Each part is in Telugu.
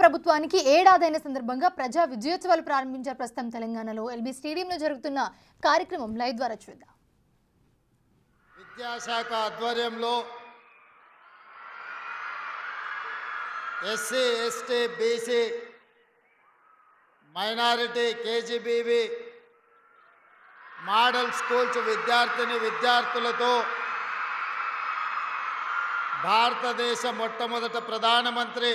ప్రభుత్వానికి ఏడాదైన సందర్భంగా ప్రజా విజయోత్సవాలు ప్రారంభించారు. ప్రస్తుతం తెలంగాణలో ఎల్బీ స్టేడియంలో జరుగుతున్న కార్యక్రమం లైవ్ ద్వారా చూద్దాం. విద్యాశాఖ ఆధ్వర్యంలో SC ST BC minority KGBV model schools విద్యార్థులతో భారతదేశ మొట్టమొదటి ప్రధానమంత్రి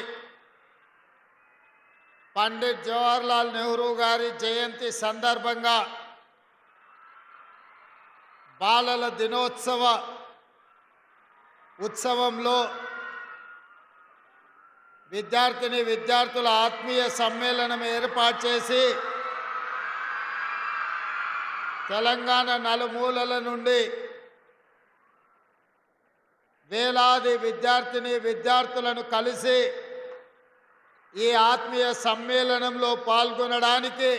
పండిట్ జవహర్లాల్ నెహ్రూ గారి జయంతి సందర్భంగా బాలల దినోత్సవ ఉత్సవంలో విద్యార్థుల ఆత్మీయ సమ్మేళనం ఏర్పాటు చేసి తెలంగాణ నలుమూలల నుండి వేలాది విద్యార్థులను కలిసి ఈ ఆత్మీయ సమ్మేళనంలో పాల్గొనడానికి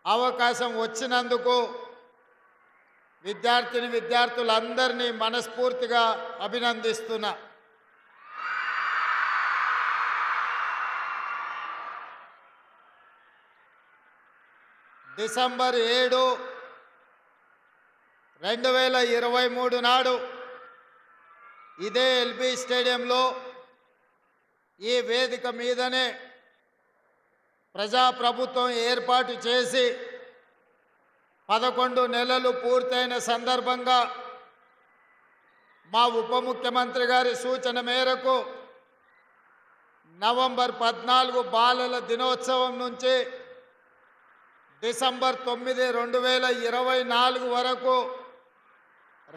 అవకాశం వచ్చినందుకు విద్యార్థులందరినీ మనస్ఫూర్తిగా అభినందిస్తున్నా. డిసెంబర్ 7, 2023 నాడు ఇదే ఎల్బీ స్టేడియంలో ఈ వేదిక మీదనే ప్రజాప్రభుత్వం ఏర్పాటు చేసి 11 నెలలు పూర్తయిన సందర్భంగా మా ఉప ముఖ్యమంత్రి గారి సూచన మేరకు నవంబర్ 14 బాలల దినోత్సవం నుంచి డిసెంబర్ 9, 2024 వరకు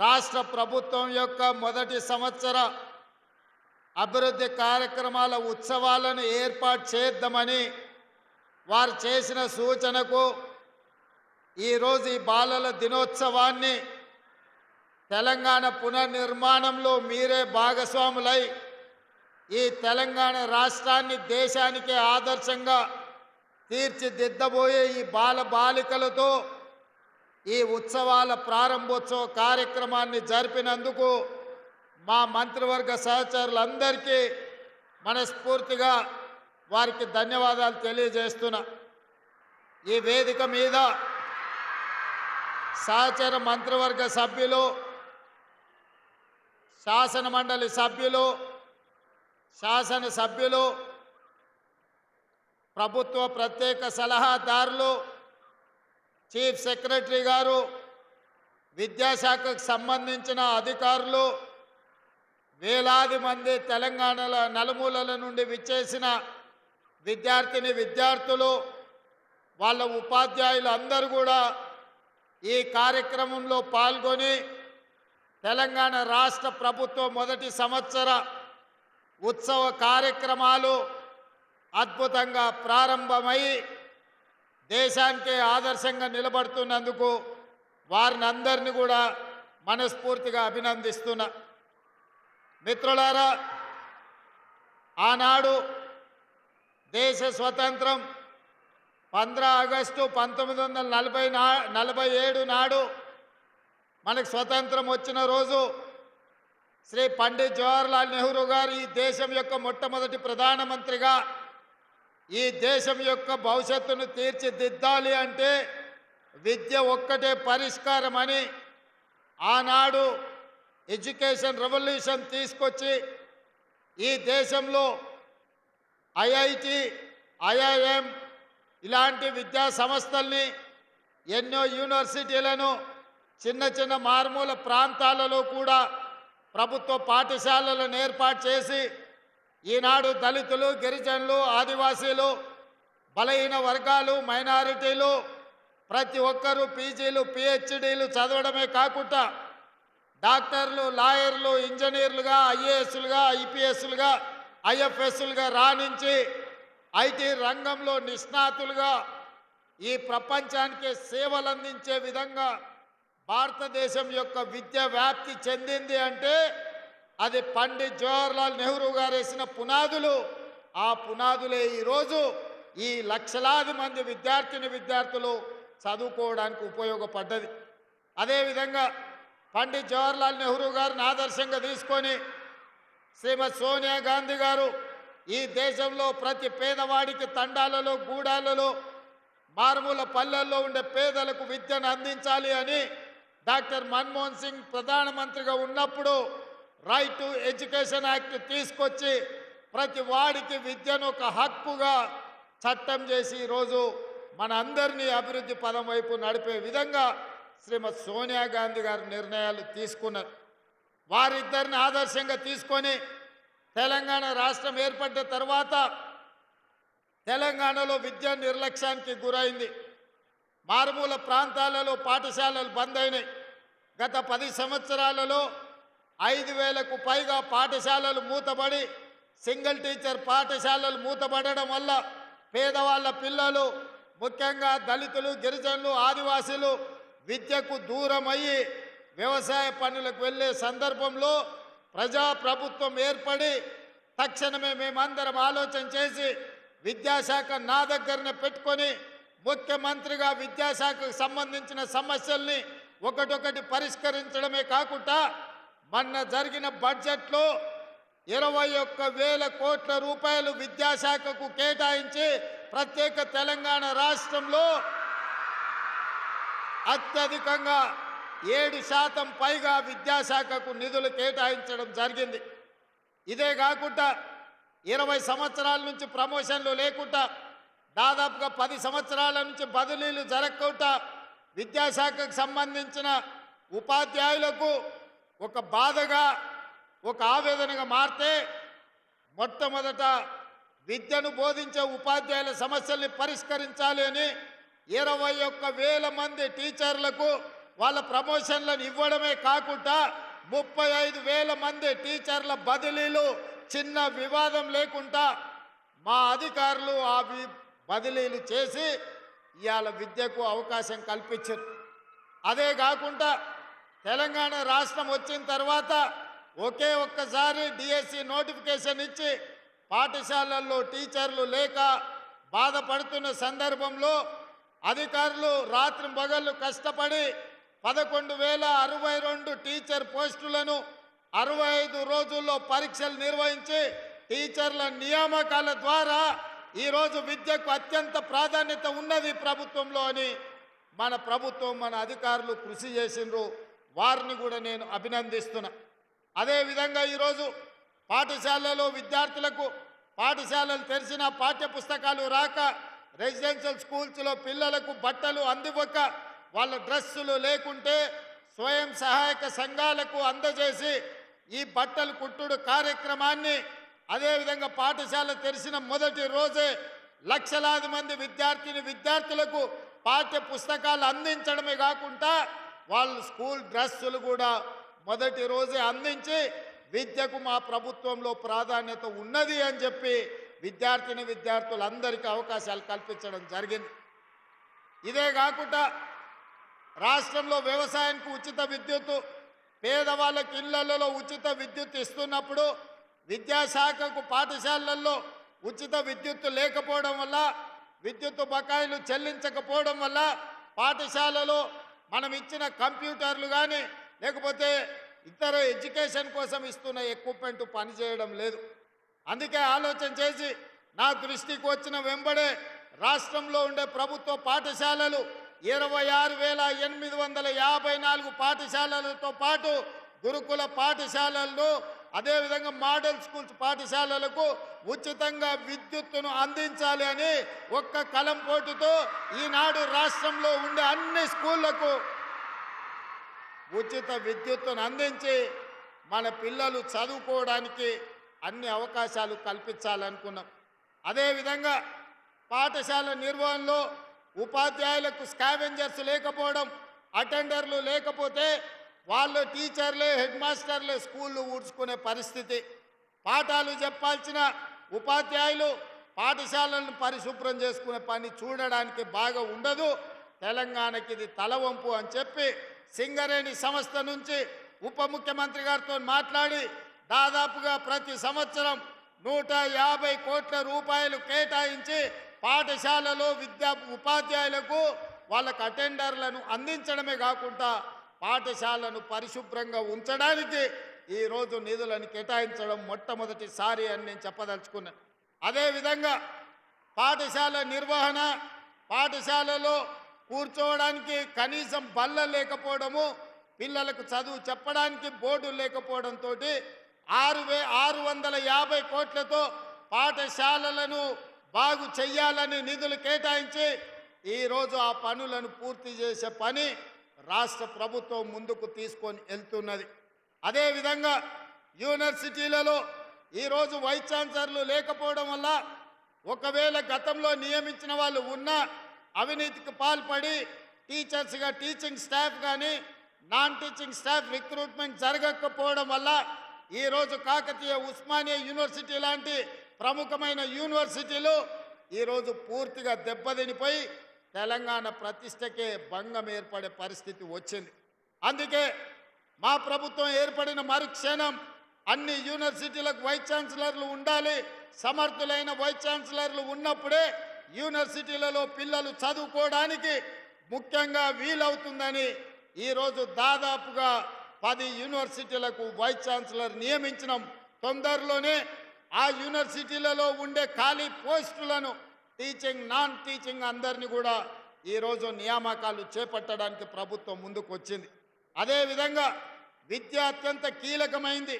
రాష్ట్ర ప్రభుత్వం యొక్క మొదటి సంవత్సర అభివృద్ధి కార్యక్రమాల ఉత్సవాలను ఏర్పాటు చేద్దామని వారు చేసిన సూచనకు ఈరోజు ఈ బాలల దినోత్సవాన్ని తెలంగాణ పునర్నిర్మాణంలో మీరే భాగస్వాములై ఈ తెలంగాణ రాష్ట్రాన్ని దేశానికి ఆదర్శంగా తీర్చిదిద్దబోయే ఈ బాలికలతో ఈ ఉత్సవాల ప్రారంభోత్సవ కార్యక్రమాన్ని జరిపినందుకు మా మంత్రివర్గ సహచరులందరికీ మనస్ఫూర్తిగా వారికి ధన్యవాదాలు తెలియజేస్తున్నా. ఈ వేదిక మీద సహచర మంత్రివర్గ సభ్యులు, శాసనమండలి సభ్యులు, శాసనసభ్యులు, ప్రభుత్వ ప్రత్యేక సలహాదారులు, చీఫ్ సెక్రటరీ గారు, విద్యాశాఖకు సంబంధించిన అధికారులు, వేలాది మంది తెలంగాణల నలుమూలల నుండి విచ్చేసిన విద్యార్థులు, వాళ్ళ ఉపాధ్యాయులు అందరూ కూడా ఈ కార్యక్రమంలో పాల్గొని తెలంగాణ రాష్ట్ర ప్రభుత్వం మొదటి సంవత్సర ఉత్సవ కార్యక్రమాలు అద్భుతంగా ప్రారంభమై దేశానికి ఆదర్శంగా నిలబడుతున్నందుకు వారిని అందరినీ కూడా మనస్ఫూర్తిగా అభినందిస్తున్నా. మిత్రులారా, ఆనాడు దేశ స్వతంత్రం 15 ఆగస్టు 1947 నాడు మనకు స్వతంత్రం వచ్చిన రోజు శ్రీ పండిట్ జవహర్లాల్ నెహ్రూ గారు ఈ దేశం యొక్క మొట్టమొదటి ప్రధానమంత్రిగా ఈ దేశం యొక్క భవిష్యత్తును తీర్చిదిద్దాలి అంటే విద్య ఒక్కటే పరిష్కారం అని ఆనాడు ఎడ్యుకేషన్ రెవల్యూషన్ తీసుకొచ్చి ఈ దేశంలో ఐఐటి, ఐఐఎం ఇలాంటి విద్యా సంస్థల్ని, ఎన్నో యూనివర్సిటీలను చిన్న మారుమూల ప్రాంతాలలో కూడా ప్రభుత్వ పాఠశాలలను ఏర్పాటు చేసి ఈనాడు దళితులు, గిరిజనులు, ఆదివాసీలు, బలహీన వర్గాలు, మైనారిటీలు ప్రతి ఒక్కరూ పీజీలు, పిహెచ్డీలు చదవడమే కాకుండా డాక్టర్లు, లాయర్లు, ఇంజనీర్లుగా, ఐఏఎస్లుగా, ఐపీఎస్లుగా, ఐఎఫ్ఎస్లుగా రాణించి ఐటీ రంగంలో నిష్ణాతులుగా ఈ ప్రపంచానికి సేవలు అందించే విధంగా భారతదేశం యొక్క విద్య వ్యాప్తి చెందింది అంటే అది పండిట్ జవహర్లాల్ నెహ్రూ గారు వేసిన పునాదులు. ఆ పునాదులే ఈరోజు ఈ లక్షలాది మంది విద్యార్థులు చదువుకోవడానికి ఉపయోగపడ్డది. అదేవిధంగా పండిట్ జవహర్లాల్ నెహ్రూ గారిని ఆదర్శంగా తీసుకొని శ్రీమతి సోనియా గాంధీ గారు ఈ దేశంలో ప్రతి పేదవాడికి తండాలలో గూడాలలో మారుమూల పల్లెల్లో ఉండే పేదలకు విద్యను అందించాలి అని డాక్టర్ మన్మోహన్ సింగ్ ప్రధానమంత్రిగా ఉన్నప్పుడు రైట్ టు ఎడ్యుకేషన్ యాక్ట్ తీసుకొచ్చి ప్రతి వాడికి విద్యను ఒక హక్కుగా చట్టం చేసి ఈరోజు మన అందరినీ అభివృద్ధి పదం వైపు నడిపే విధంగా శ్రీమతి సోనియా గాంధీ గారు నిర్ణయాలు తీసుకున్నారు. వారిద్దరిని ఆదర్శంగా తీసుకొని తెలంగాణ రాష్ట్రం ఏర్పడ్డ తర్వాత తెలంగాణలో విద్యా నిర్లక్ష్యానికి గురైంది. మారుమూల ప్రాంతాలలో పాఠశాలలు బంద్ అయినాయి. గత 10 సంవత్సరాలలో 5,000కు పైగా పాఠశాలలు మూతబడి సింగిల్ టీచర్ పాఠశాలలు మూతబడడం వల్ల పేదవాళ్ళ పిల్లలు, ముఖ్యంగా దళితులు, గిరిజనులు, ఆదివాసీలు విద్యకు దూరం అయ్యి వ్యవసాయ పనులకు వెళ్ళే సందర్భంలో ప్రజాప్రభుత్వం ఏర్పడి తక్షణమే మేమందరం ఆలోచన చేసి విద్యాశాఖ నా దగ్గరనే పెట్టుకొని ముఖ్యమంత్రిగా విద్యాశాఖకు సంబంధించిన సమస్యల్ని ఒకటొకటి పరిష్కరించడమే కాకుండా మొన్న జరిగిన బడ్జెట్లో 21,000 కోట్ల రూపాయలు విద్యాశాఖకు కేటాయించి ప్రత్యేక తెలంగాణ రాష్ట్రంలో అత్యధికంగా 7% పైగా విద్యాశాఖకు నిధులు కేటాయించడం జరిగింది. ఇదే కాకుండా 20 సంవత్సరాల నుంచి ప్రమోషన్లు లేకుండా దాదాపుగా 10 సంవత్సరాల నుంచి బదిలీలు జరగకుండా విద్యాశాఖకు సంబంధించిన ఉపాధ్యాయులకు ఒక బాధగా, ఒక ఆవేదనగా మారితే మొట్టమొదట విద్యను బోధించే ఉపాధ్యాయుల సమస్యల్ని పరిష్కరించాలి అని 21,000 మంది టీచర్లకు వాళ్ళ ప్రమోషన్లను ఇవ్వడమే కాకుండా 35,000 మంది టీచర్ల బదిలీలు చిన్న వివాదం లేకుండా మా అధికారులు ఆ బదిలీలు చేసి ఇవాళ విద్యకు అవకాశం కల్పించారు. అదే కాకుండా తెలంగాణ రాష్ట్రం వచ్చిన తర్వాత ఒకే ఒక్కసారి డిఎస్సి నోటిఫికేషన్ ఇచ్చి పాఠశాలల్లో టీచర్లు లేక బాధపడుతున్న సందర్భంలో అధికారులు రాత్రి పగళ్ళు కష్టపడి 11,062 టీచర్ పోస్టులను 65 రోజుల్లో పరీక్షలు నిర్వహించి టీచర్ల నియామకాల ద్వారా ఈరోజు విద్యకు అత్యంత ప్రాధాన్యత ఉన్నది ప్రభుత్వంలో అని మన ప్రభుత్వం, మన అధికారులు కృషి చేసిండ్రు. వారిని కూడా నేను అభినందిస్తున్నా. అదేవిధంగా ఈరోజు పాఠశాలలో విద్యార్థులకు పాఠశాలలు తెరిచిన పాఠ్య పుస్తకాలు రాక, రెసిడెన్షియల్ స్కూల్స్లో పిల్లలకు బట్టలు అందివ్వక, వాళ్ళ డ్రెస్సులు లేకుంటే స్వయం సహాయక సంఘాలకు అందజేసి ఈ బట్టలు కుట్టుడు కార్యక్రమాన్ని, అదేవిధంగా పాఠశాల తెరిచిన మొదటి రోజే లక్షలాది మంది విద్యార్థులకు పాఠ్య పుస్తకాలు అందించడమే కాకుండా వాళ్ళు స్కూల్ డ్రెస్సులు కూడా మొదటి రోజే అందించి విద్యకు మా ప్రభుత్వంలో ప్రాధాన్యత ఉన్నది అని చెప్పి విద్యార్థులందరికీ అవకాశాలు కల్పించడం జరిగింది. ఇదే కాకుండా రాష్ట్రంలో వ్యవసాయానికి ఉచిత విద్యుత్తు, పేదవాళ్ళకి ఇళ్లలో ఉచిత విద్యుత్ ఇస్తున్నప్పుడు విద్యాశాఖకు పాఠశాలల్లో ఉచిత విద్యుత్తు లేకపోవడం వల్ల, విద్యుత్తు బకాయిలు చెల్లించకపోవడం వల్ల పాఠశాలలో మనం ఇచ్చిన కంప్యూటర్లు కానీ లేకపోతే ఇతర ఎడ్యుకేషన్ కోసం ఇస్తున్న ఎక్విప్మెంట్ పనిచేయడం లేదు. అందుకే ఆలోచన చేసి నా దృష్టికి వచ్చిన వెంబడే రాష్ట్రంలో ఉండే ప్రభుత్వ పాఠశాలలు 26,854 పాఠశాలలతో పాటు గురుకుల పాఠశాలలను, అదేవిధంగా మోడల్ స్కూల్స్ పాఠశాలలకు ఉచితంగా విద్యుత్తును అందించాలి అని ఒక్క కలంపోటుతో ఈనాడు రాష్ట్రంలో ఉండే అన్ని స్కూళ్లకు ఉచిత విద్యుత్తును అందించి మన పిల్లలు చదువుకోవడానికి అన్ని అవకాశాలు కల్పించాలనుకున్నాం. అదేవిధంగా పాఠశాల నిర్వహణలో ఉపాధ్యాయులకు స్కావెంజర్స్ లేకపోవడం, అటెండర్లు లేకపోతే వాళ్ళు టీచర్లే, హెడ్ మాస్టర్లే స్కూళ్ళు ఊడ్చుకునే పరిస్థితి. పాఠాలు చెప్పాల్సిన ఉపాధ్యాయులు పాఠశాలను పరిశుభ్రం చేసుకునే పని చూడడానికి బాగా ఉండదు. తెలంగాణకి ఇది తలవంపు అని చెప్పి సింగరేణి సంస్థ నుంచి ఉప ముఖ్యమంత్రి గారితో మాట్లాడి దాదాపుగా ప్రతి సంవత్సరం 150 కోట్ల రూపాయలు కేటాయించి పాఠశాలలో ఉపాధ్యాయులకు వాళ్ళకు అటెండర్లను అందించడమే కాకుండా పాఠశాలను పరిశుభ్రంగా ఉంచడానికి ఈరోజు నిధులను కేటాయించడం మొట్టమొదటిసారి అని నేను చెప్పదలుచుకున్నాను. అదేవిధంగా పాఠశాల నిర్వహణ, పాఠశాలలో కూర్చోవడానికి కనీసం బల్ల లేకపోవడము, పిల్లలకు చదువు చెప్పడానికి బోర్డులు లేకపోవడంతో 650 కోట్లతో పాఠశాలలను బాగు చెయ్యాలని నిధులు కేటాయించి ఈరోజు ఆ పనులను పూర్తి చేసే పని రాష్ట్ర ప్రభుత్వం ముందుకు తీసుకొని వెళ్తున్నది. అదేవిధంగా యూనివర్సిటీలలో ఈరోజు వైస్ ఛాన్సలర్లు లేకపోవడం వల్ల ఒకవేళ గతంలో నియమించిన వాళ్ళు ఉన్నా అవినీతికి పాల్పడి టీచర్స్గా టీచింగ్ స్టాఫ్ కానీ నాన్ టీచింగ్ స్టాఫ్ రిక్రూట్మెంట్ జరగకపోవడం వల్ల ఈరోజు కాకతీయ ఉస్మానియా యూనివర్సిటీ లాంటి ప్రముఖమైన యూనివర్సిటీలు ఈరోజు పూర్తిగా దెబ్బతినిపోయి తెలంగాణ ప్రతిష్టకే భంగం ఏర్పడే పరిస్థితి వచ్చింది. అందుకే మా ప్రభుత్వం ఏర్పడిన మరుక్షణం అన్ని యూనివర్సిటీలకు వైస్ ఛాన్సలర్లు ఉండాలి. సమర్థులైన వైస్ ఛాన్సలర్లు ఉన్నప్పుడే యూనివర్సిటీలలో పిల్లలు చదువుకోవడానికి ముఖ్యంగా వీలవుతుందని ఈరోజు దాదాపుగా 10 యూనివర్సిటీలకు వైస్ ఛాన్సలర్ నియమించడం. తొందరలోనే ఆ యూనివర్సిటీలలో ఉండే ఖాళీ పోస్టులను టీచింగ్ నాన్ టీచింగ్ అందరినీ కూడా ఈరోజు నియామకాలు చేపట్టడానికి ప్రభుత్వం ముందుకు వచ్చింది. అదేవిధంగా విద్య అత్యంత కీలకమైంది.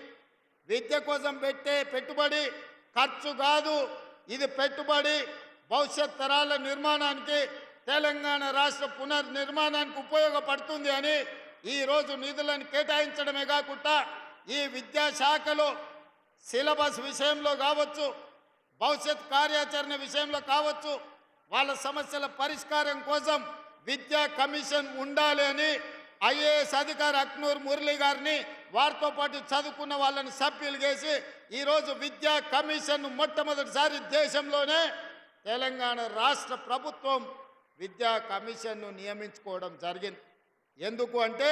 విద్య కోసం పెట్టే పెట్టుబడి ఖర్చు కాదు, ఇది పెట్టుబడి భవిష్యత్ తరాల నిర్మాణానికి, తెలంగాణ రాష్ట్ర పునర్నిర్మాణానికి ఉపయోగపడుతుంది అని ఈరోజు నిధులను కేటాయించడమే కాకుండా ఈ విద్యాశాఖలో సిలబస్ విషయంలో కావచ్చు, భవిష్యత్ కార్యాచరణ విషయంలో కావచ్చు, వాళ్ళ సమస్యల పరిష్కారం కోసం విద్యా కమిషన్ ఉండాలి అని ఐఏఎస్ అధికారి అక్నూర్ మురళి గారిని వారితో పాటు చదువుకున్న వాళ్ళని సభ్యులు చేసి ఈరోజు విద్యా కమిషన్ మొట్టమొదటిసారి దేశంలోనే తెలంగాణ రాష్ట్ర ప్రభుత్వం విద్యా కమిషన్ను నియమించుకోవడం జరిగింది. ఎందుకు అంటే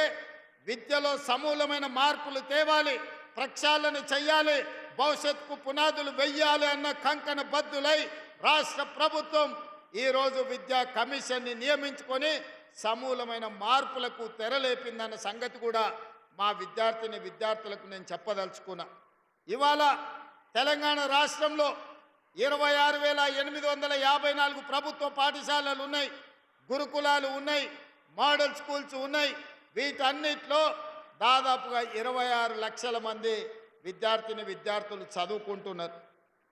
విద్యలో సమూలమైన మార్పులు తేవాలి, ప్రక్షాళన చెయ్యాలి, భవిష్యత్తుకు పునాదులు వెయ్యాలి అన్న కంకణ బద్దులై రాష్ట్ర ప్రభుత్వం ఈరోజు విద్యా కమిషన్ని నియమించుకొని సమూలమైన మార్పులకు తెరలేపిందన్న సంగతి కూడా మా విద్యార్థులకు నేను చెప్పదలుచుకున్నా. ఇవాళ తెలంగాణ రాష్ట్రంలో 26,854 ప్రభుత్వ పాఠశాలలు ఉన్నాయి, గురుకులాలు ఉన్నాయి, మోడల్ స్కూల్స్ ఉన్నాయి. వీటన్నిటిలో దాదాపుగా 26 లక్షల మంది విద్యార్థులు చదువుకుంటున్నారు.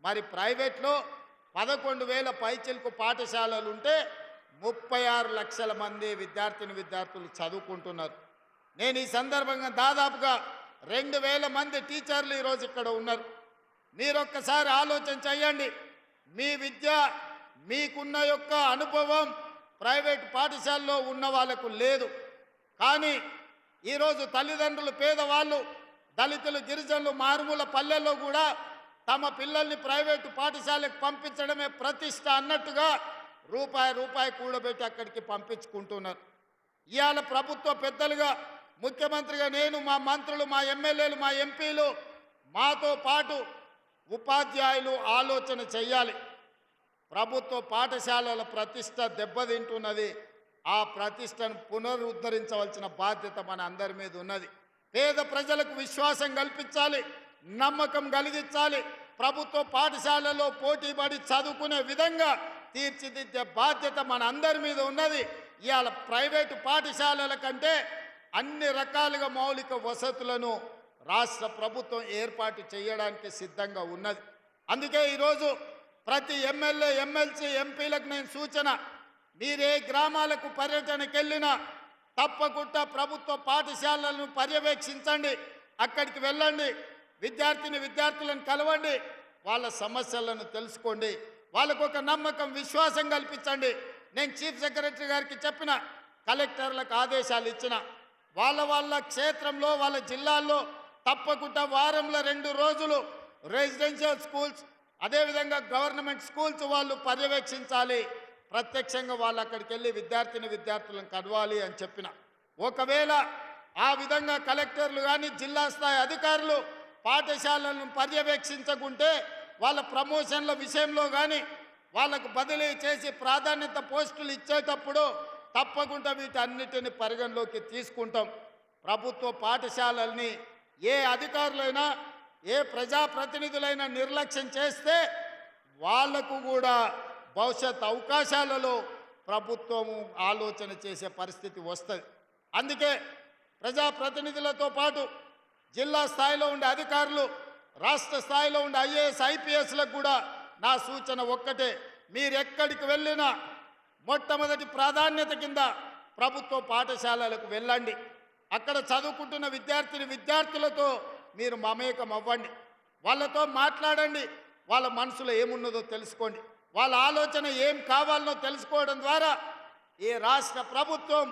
మరి ప్రైవేట్లో 11,000 పైచిలకు పాఠశాలలు ఉంటే 36 లక్షల మంది విద్యార్థులు చదువుకుంటున్నారు. నేను ఈ సందర్భంగా దాదాపుగా 2,000 మంది టీచర్లు ఈరోజు ఇక్కడ ఉన్నారు. మీరొక్కసారి ఆలోచన చేయండి. మీ విద్య, మీకున్న యొక్క అనుభవం ప్రైవేట్ పాఠశాలలో ఉన్న వాళ్ళకు లేదు. కానీ ఈరోజు తల్లిదండ్రులు, పేదవాళ్ళు, దళితులు, గిరిజనులు, మారుమూల పల్లెల్లో కూడా తమ పిల్లల్ని ప్రైవేటు పాఠశాలకు పంపించడమే ప్రతిష్ట అన్నట్టుగా రూపాయి కూడబెట్టి అక్కడికి పంపించుకుంటున్నారు. ఇవాళ ప్రభుత్వ పెద్దలుగా, ముఖ్యమంత్రిగా నేను, మా మంత్రులు, మా ఎమ్మెల్యేలు, మా ఎంపీలు, మాతో పాటు ఉపాధ్యాయులు ఆలోచన చెయ్యాలి. ప్రభుత్వ పాఠశాలల ప్రతిష్ట దెబ్బతింటున్నది. ఆ ప్రతిష్టను పునరుద్ధరించవలసిన బాధ్యత మన అందరి మీద ఉన్నది. పేద ప్రజలకు విశ్వాసం కల్పించాలి, నమ్మకం కలిగించాలి. ప్రభుత్వ పాఠశాలలో పోటీపడి చదువుకునే విధంగా తీర్చిదిద్దే బాధ్యత మన అందరి మీద ఉన్నది. ఇవాళ ప్రైవేటు పాఠశాలల కంటే అన్ని రకాలుగా మౌలిక వసతులను రాష్ట్ర ప్రభుత్వం ఏర్పాటు చేయడానికి సిద్ధంగా ఉన్నది. అందుకే ఈరోజు ప్రతి ఎమ్మెల్యే, ఎమ్మెల్సీ, ఎంపీలకు నేను సూచన, మీరే గ్రామాలకు పర్యటనకు వెళ్ళినా తప్పకుండా ప్రభుత్వ పాఠశాలలను పర్యవేక్షించండి, అక్కడికి వెళ్ళండి, విద్యార్థులను కలవండి, వాళ్ళ సమస్యలను తెలుసుకోండి, వాళ్ళకు ఒక నమ్మకం, విశ్వాసం కల్పించండి. నేను చీఫ్ సెక్రటరీ గారికి చెప్పిన, కలెక్టర్లకు ఆదేశాలు ఇచ్చిన, వాళ్ళ క్షేత్రంలో, వాళ్ళ జిల్లాల్లో తప్పకుండా వారంలో 2 రోజులు రెసిడెన్షియల్ స్కూల్స్, అదేవిధంగా గవర్నమెంట్ స్కూల్స్ వాళ్ళు పర్యవేక్షించాలి. ప్రత్యక్షంగా వాళ్ళు అక్కడికి వెళ్ళి విద్యార్థులను కలవాలి అని చెప్పిన. ఒకవేళ ఆ విధంగా కలెక్టర్లు కానీ, జిల్లా స్థాయి అధికారులు పాఠశాలలను పర్యవేక్షించకుంటే వాళ్ళ ప్రమోషన్ల విషయంలో కానీ, వాళ్ళకు బదిలీ చేసి ప్రాధాన్యత పోస్టులు ఇచ్చేటప్పుడు తప్పకుండా వీటన్నిటిని పరిగణలోకి తీసుకుంటాం. ప్రభుత్వ పాఠశాలల్ని ఏ అధికారులైనా, ఏ ప్రజాప్రతినిధులైనా నిర్లక్ష్యం చేస్తే వాళ్లకు కూడా భవిష్యత్ అవకాశాలలో ప్రభుత్వము ఆలోచన చేసే పరిస్థితి వస్తుంది. అందుకే ప్రజాప్రతినిధులతో పాటు జిల్లా స్థాయిలో ఉండే అధికారులు, రాష్ట్ర స్థాయిలో ఉండే ఐఏఎస్ ఐపీఎస్లకు కూడా నా సూచన ఒక్కటే, మీరెక్కడికి వెళ్ళినా మొట్టమొదటి ప్రాధాన్యత కింద ప్రభుత్వ పాఠశాలలకు వెళ్ళండి. అక్కడ చదువుకుంటున్న విద్యార్థులతో మీరు మమేకం అవ్వండి, వాళ్ళతో మాట్లాడండి, వాళ్ళ మనసులో ఏమున్నదో తెలుసుకోండి, వాళ్ళ ఆలోచన ఏం కావాలనో తెలుసుకోవడం ద్వారా ఈ రాష్ట్ర ప్రభుత్వం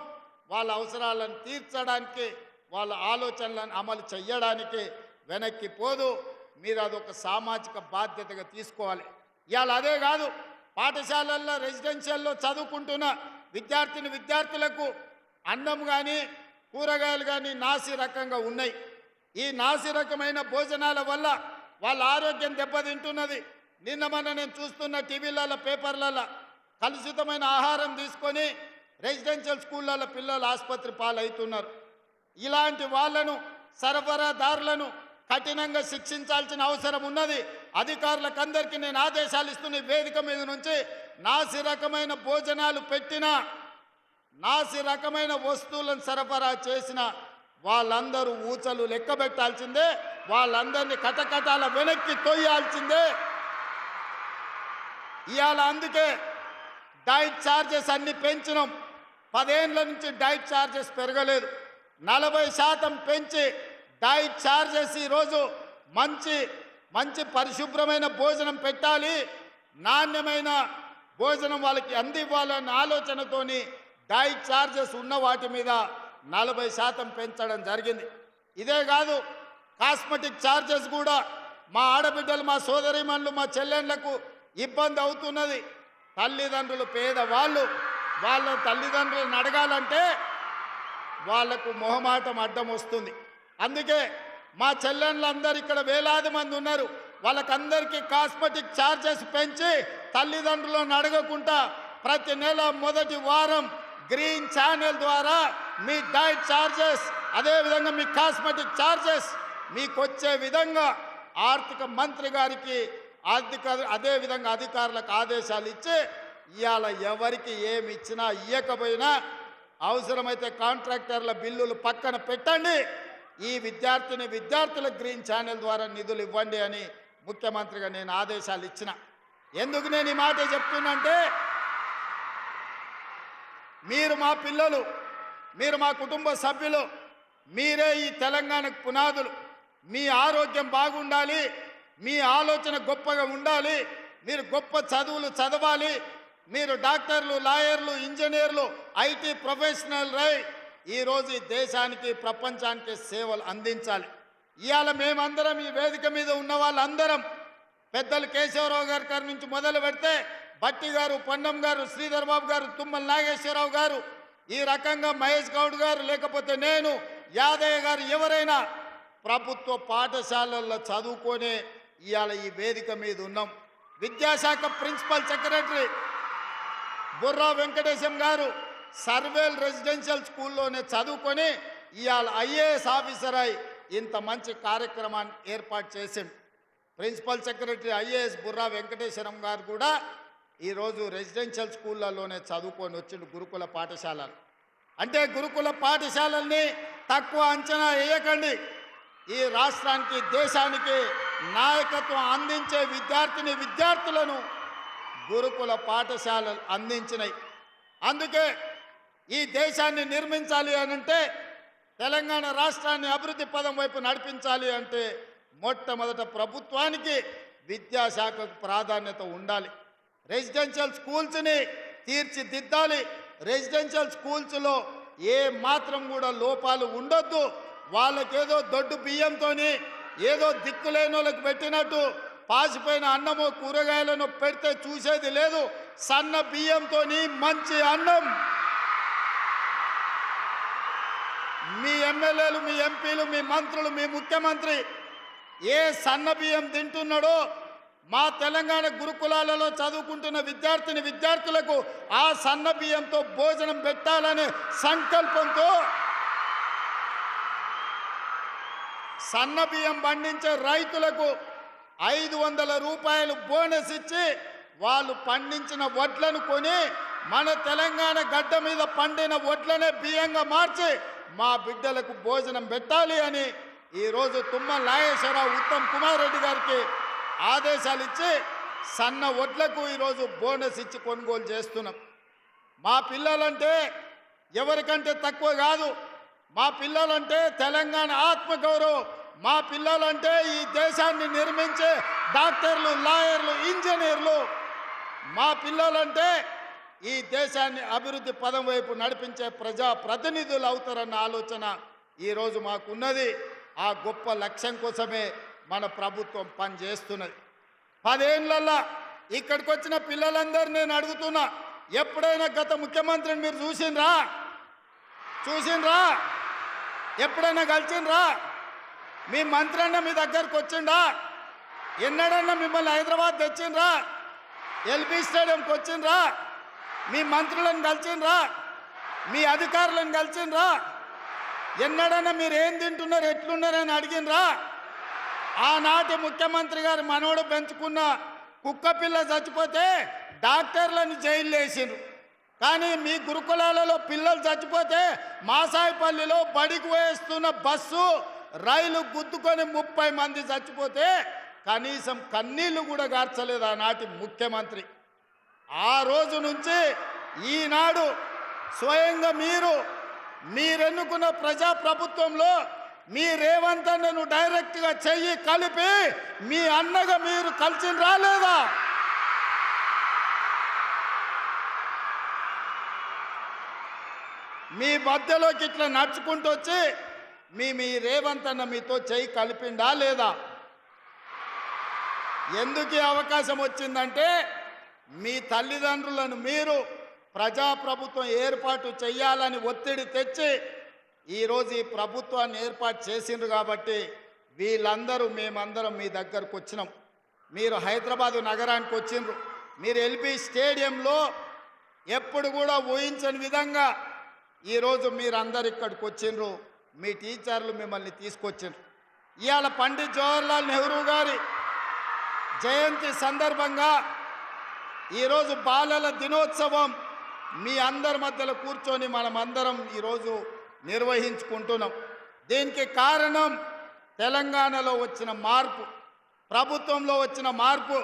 వాళ్ళ అవసరాలను తీర్చడానికి, వాళ్ళ ఆలోచనలను అమలు చేయడానికి వెనక్కి పోదు. మీరు అదొక సామాజిక బాధ్యతగా తీసుకోవాలి. ఇవాళ అదే కాదు, పాఠశాలల్లో రెసిడెన్షియల్లో చదువుకుంటున్న విద్యార్థులకు అన్నం కానీ కూరగాయలు కానీ నాసి రకంగా ఉన్నాయి. ఈ నాసి రకమైన భోజనాల వల్ల వాళ్ళ ఆరోగ్యం దెబ్బతింటున్నది. నిన్న మొన్న నేను చూస్తున్న టీవీలలో, పేపర్లలో కలుషితమైన ఆహారం తీసుకొని రెసిడెన్షియల్ స్కూళ్ళలో పిల్లలు ఆసుపత్రి పాలవుతున్నారు. ఇలాంటి వాళ్ళను, సరఫరాదారులను కఠినంగా శిక్షించాల్సిన అవసరం ఉన్నది. అధికారులకందరికీ నేను ఆదేశాలు ఇస్తున్న వేదిక మీద నుంచి నాసి రకమైన భోజనాలు పెట్టిన, నాసి రకమైన వస్తువులను సరఫరా చేసిన వాళ్ళందరూ ఊచలు లెక్క పెట్టాల్సిందే, వాళ్ళందరినీ కటకటాల వెనక్కి తొయ్యాల్సిందే. ఇవాళ అందుకే డైట్ ఛార్జెస్ అన్ని పెంచినాం. 10 ఏళ్ల నుంచి డైట్ ఛార్జెస్ పెరగలేదు. 40% పెంచి డైట్ ఛార్జెస్ ఈరోజు మంచి పరిశుభ్రమైన భోజనం పెట్టాలి, నాణ్యమైన భోజనం వాళ్ళకి అందివ్వాలన్న ఆలోచనతోని డైట్ ఛార్జెస్ ఉన్న వాటి మీద 40% పెంచడం జరిగింది. ఇదే కాదు, కాస్మెటిక్ ఛార్జెస్ కూడా మా ఆడబిడ్డలు, మా సోదరీమణులు, మా చెల్లెళ్లకు ఇబ్బంది అవుతున్నది. తల్లిదండ్రులు పేదవాళ్ళు, వాళ్ళ తల్లిదండ్రులను అడగాలంటే వాళ్లకు మొహమాటం అడ్డం వస్తుంది. అందుకే మా చెల్లెళ్ళందరూ ఇక్కడ వేలాది మంది ఉన్నారు, వాళ్ళకందరికీ కాస్మెటిక్ ఛార్జెస్ పెంచి తల్లిదండ్రులను అడగకుండా ప్రతి నెల మొదటి వారం గ్రీన్ ఛానల్ ద్వారా మీ డైట్ ఛార్జెస్, అదేవిధంగా మీ కాస్మెటిక్ ఛార్జెస్ మీకు వచ్చే విధంగా ఆర్థిక మంత్రి గారికి అదేవిధంగా అధికారులకు ఆదేశాలు ఇచ్చి, ఇవాళ ఎవరికి ఏమి ఇచ్చినా ఇవ్వకపోయినా అవసరమైతే కాంట్రాక్టర్ల బిల్లులు పక్కన పెట్టండి, ఈ విద్యార్థులకు గ్రీన్ ఛానల్ ద్వారా నిధులు ఇవ్వండి అని ముఖ్యమంత్రిగా నేను ఆదేశాలు ఇచ్చిన. ఎందుకు నేను ఈ మాట చెప్తున్నంటే, మీరు మా పిల్లలు, మీరు మా కుటుంబ సభ్యులు, మీరే ఈ తెలంగాణకు పునాదులు. మీ ఆరోగ్యం బాగుండాలి, మీ ఆలోచన గొప్పగా ఉండాలి, మీరు గొప్ప చదువులు చదవాలి, మీరు డాక్టర్లు, లాయర్లు, ఇంజనీర్లు, ఐటీ ప్రొఫెషనల్ రై ఈరోజు ఈ దేశానికి, ప్రపంచానికి సేవలు అందించాలి. ఇవాళ మేమందరం ఈ వేదిక మీద ఉన్న వాళ్ళందరం, పెద్దలు కేశవరావు గారి నుంచి మొదలు పెడితే భట్టి గారు, పొన్నం గారు, శ్రీధర్ బాబు గారు, తుమ్మల నాగేశ్వరరావు గారు, ఈ రకంగా మహేష్ గౌడ్ గారు, లేకపోతే నేను, యాదయ్య గారు, ఎవరైనా ప్రభుత్వ పాఠశాలల్లో చదువుకొని ఇవాళ ఈ వేదిక మీద ఉన్నాం. విద్యాశాఖ ప్రిన్సిపల్ సెక్రటరీ బుర్రా వెంకటేశం గారు సర్వేల్ రెసిడెన్షియల్ స్కూల్లోనే చదువుకొని ఇవాళ ఐఏఎస్ ఆఫీసర్ అయి ఇంత మంచి కార్యక్రమాన్ని ఏర్పాటు చేసింది. ప్రిన్సిపల్ సెక్రటరీ ఐఏఎస్ బుర్రా వెంకటేశ్వరం గారు కూడా ఈరోజు రెసిడెన్షియల్ స్కూళ్ళలోనే చదువుకొని వచ్చిండు, గురుకుల పాఠశాలలు. అంటే గురుకుల పాఠశాలల్ని తక్కువ అంచనా వేయకండి. ఈ రాష్ట్రానికి, దేశానికి నాయకత్వం అందించే విద్యార్థులను గురుకుల పాఠశాలలు అందించినాయి. అందుకే ఈ దేశాన్ని నిర్మించాలి అనంటే, తెలంగాణ రాష్ట్రాన్ని అభివృద్ధి పదం వైపు నడిపించాలి అంటే మొట్టమొదట ప్రభుత్వానికి విద్యాశాఖకు ప్రాధాన్యత ఉండాలి. రెసిడెన్షియల్ స్కూల్స్ని తీర్చిదిద్దాలి. రెసిడెన్షియల్ స్కూల్స్లో ఏ మాత్రం కూడా లోపాలు ఉండొద్దు. వాళ్ళకేదో దొడ్డు బియ్యంతో ఏదో దిక్కులేని వాళ్ళకి పెట్టినట్టు పాసిపోయిన అన్నమో కూరగాయలను పెడితే చూసేది లేదు. సన్న బియ్యంతో మంచి అన్నం మీ ఎమ్మెల్యేలు, మీ ఎంపీలు, మీ మంత్రులు, మీ ముఖ్యమంత్రి ఏ సన్న బియ్యం తింటున్నాడో మా తెలంగాణ గురుకులాలలో చదువుకుంటున్న విద్యార్థులకు ఆ సన్న బియ్యంతో భోజనం పెట్టాలనే సంకల్పంతో సన్న బియ్యం పండించే రైతులకు 500 రూపాయలు బోనస్ ఇచ్చి వాళ్ళు పండించిన వడ్లను కొని మన తెలంగాణ గడ్డ మీద పండిన వడ్లనే బియ్యంగా మార్చి మా బిడ్డలకు భోజనం పెట్టాలి అని ఈరోజు తుమ్మల నాగేశ్వరరావు ఉత్తమ్ కుమార్ రెడ్డి గారికి ఆదేశాలు ఇచ్చి సన్న వడ్లకు ఈరోజు బోనస్ ఇచ్చి కొనుగోలు చేస్తున్నాం. మా పిల్లలంటే ఎవరికంటే తక్కువ కాదు. మా పిల్లలంటే తెలంగాణ ఆత్మగౌరవం. మా పిల్లలంటే ఈ దేశాన్ని నిర్మించే డాక్టర్లు, లాయర్లు, ఇంజనీర్లు. మా పిల్లలంటే ఈ దేశాన్ని అభివృద్ధి పదం వైపు నడిపించే ప్రజా ప్రతినిధులు అవుతారన్న ఆలోచన ఈరోజు మాకున్నది. ఆ గొప్ప లక్ష్యం కోసమే మన ప్రభుత్వం పనిచేస్తున్నది. 10 ఏళ్ళల్లో ఇక్కడికి వచ్చిన పిల్లలందరూ నేను అడుగుతున్నా, ఎప్పుడైనా గత ముఖ్యమంత్రిని మీరు చూసిండ్రా? ఎప్పుడైనా కలిసిండ్రా? మీ మంత్రి అన్న మీ దగ్గరకు వచ్చిండా? ఎన్నడన్నా మిమ్మల్ని హైదరాబాద్ తెచ్చిండ్రా? ఎల్బీ స్టేడియంకి వచ్చిండ్రా? మీ మంత్రులను కలిసిండ్రా? మీ అధికారులను కలిసిండ్రా? ఎన్నడన్నా మీరు ఏం తింటున్నారు, ఎట్లున్నారని అడిగినరా? ఆనాటి ముఖ్యమంత్రి గారు మనోడు పెంచుకున్న కుక్క పిల్ల చచ్చిపోతే డాక్టర్లను జైలు వేసిండ్రు. కానీ మీ గురుకులాలలో పిల్లలు చచ్చిపోతే మాసాయిపల్లిలో బడికి వేస్తున్న బస్సు రైలు గుద్దుకొని 30 మంది చచ్చిపోతే కనీసం కన్నీళ్లు కూడా గార్చలేదు ఆనాటి ముఖ్యమంత్రి. ఆ రోజు నుంచి ఈనాడు స్వయంగా మీరెన్నుకున్న ప్రజాప్రభుత్వంలో మీ రేవంత్ అన్నను డైరెక్ట్గా చెయ్యి కలిపి మీ అన్నగా మీరు కలిసి రాలేదా? మీ మధ్యలోకి ఇట్లా నడుచుకుంటూ వచ్చి మీ రేవంత్ అన్న మీతో చెయ్యి కలిపిండా లేదా? ఎందుకు ఈ అవకాశం వచ్చిందంటే మీ తల్లిదండ్రులను మీరు ప్రజాప్రభుత్వం ఏర్పాటు చేయాలని ఒత్తిడి తెచ్చి ఈరోజు ఈ ప్రభుత్వాన్ని ఏర్పాటు చేసిండ్రు. కాబట్టి వీళ్ళందరూ మేమందరం మీ దగ్గరకు వచ్చినాం. మీరు హైదరాబాదు నగరానికి వచ్చిండ్రు. మీరు ఎల్బీ స్టేడియంలో ఎప్పుడు కూడా ఊహించని విధంగా ఈరోజు మీరందరు ఇక్కడికి వచ్చిండ్రు. మీ టీచర్లు మిమ్మల్ని తీసుకొచ్చిండ్రు. ఇవాళ పండిత్ జవహర్లాల్ నెహ్రూ గారి జయంతి సందర్భంగా ఈరోజు బాలల దినోత్సవం మీ అందరి మధ్యలో కూర్చొని మనమందరం ఈరోజు నిర్వహించుకుంటున్నాం. దీనికి కారణం తెలంగాణలో వచ్చిన మార్పు, ప్రభుత్వంలో వచ్చిన మార్పు.